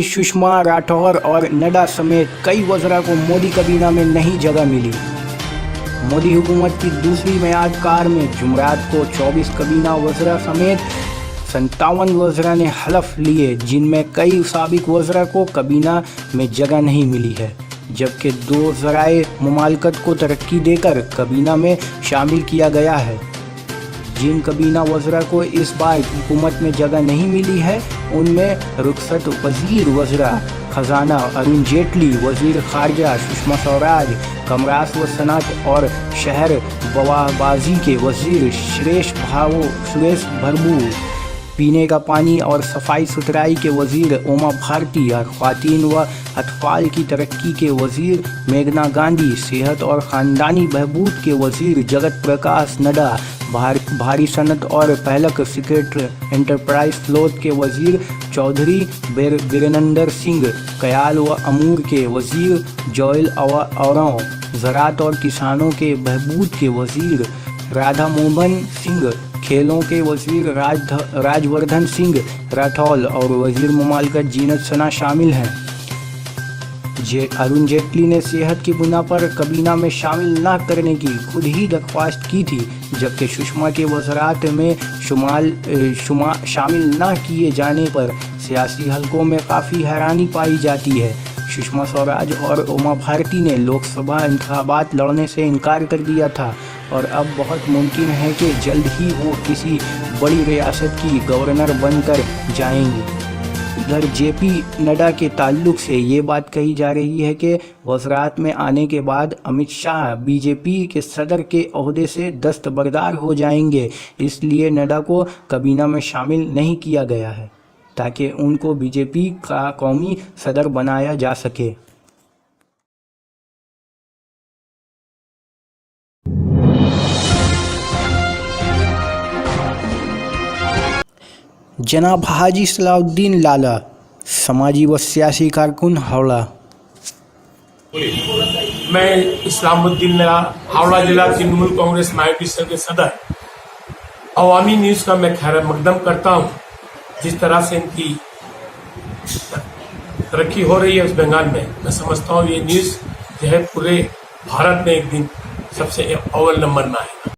सुषमा, राठौर और नड्डा समेत कई वज़रा को मोदी काबीना में नहीं जगह मिली। मोदी हुकूमत की दूसरी मियाद कार में जुमरात को 24 काबीना वज़रा समेत 57 वज़रा ने हलफ लिए, जिनमें कई साबिक वज़रा को काबीना में जगह नहीं मिली है, जबकि 2 ज़राए मुमालकत को तरक्की देकर काबीना में शामिल किया गया है। जिन काबीना वज़रा को इस बार हुकूमत में जगह नहीं मिली है, उनमें रुखसत वज़ीर वज़रा ख़जाना अरुण जेटली, वज़ीर ख़ारजा सुषमा स्वराज, कमरास व सनअत और शहर बवाबाजी के वज़ीर सुरेश भरबू, पीने का पानी और सफाई सुथराई के वज़ीर उमा भारती और ख़वातीन व अतफ़ाल की तरक्की के वज़ीर मेघना गांधी, सेहत और ख़ानदानी बहबूद के वज़ीर जगत प्रकाश नड्डा, भारी सनत और पहलक सीक्रेट एंटरप्राइज फ्लोट के वज़ीर चौधरी बीरेंद्र सिंह, कयाल व अमूर के वज़ीर जोयल औरों, ज़राअत और किसानों के बहबूद के वज़ीर राधा मोहन सिंह, खेलों के वज़ीर राजवर्धन सिंह राठौर और वज़ीर मुमालकत जीनत सना शामिल हैं। अरुण जेटली ने सेहत की बुनियाद पर काबीना में शामिल न करने की खुद ही दरख्वास्त की थी, जबकि सुषमा के वज़रात में शामिल न किए जाने पर सियासी हलकों में काफ़ी हैरानी पाई जाती है। सुषमा स्वराज और उमा भारती ने लोकसभा इंतखाबात लड़ने से इनकार कर दिया था और अब बहुत मुमकिन है कि जल्द ही वो किसी बड़ी रियासत की गवर्नर बनकर जाएंगी। इधर जेपी नड्डा के ताल्लुक से ये बात कही जा रही है कि वज़रात में आने के बाद अमित शाह बीजेपी के सदर के ओहदे से दस्तबरदार हो जाएंगे, इसलिए नड्डा को काबीना में शामिल नहीं किया गया है ताकि उनको बीजेपी का कौमी सदर बनाया जा सके। जनाब हाजी सलाउद्दीन लाला, समाजी व सियासी कारकुन, हावड़ा। मैं इस्लामुद्दीन लाला, हावड़ा जिला तृणमूल कांग्रेस मायावती सेल के सदर। अवामी न्यूज़ का मैं खैर मकदम करता हूँ। जिस तरह से इनकी तरक्की हो रही है उस बंगाल में, मैं समझता हूँ ये न्यूज़ जो है पूरे भारत में एक दिन सबसे अव्वल नंबर में आएगा।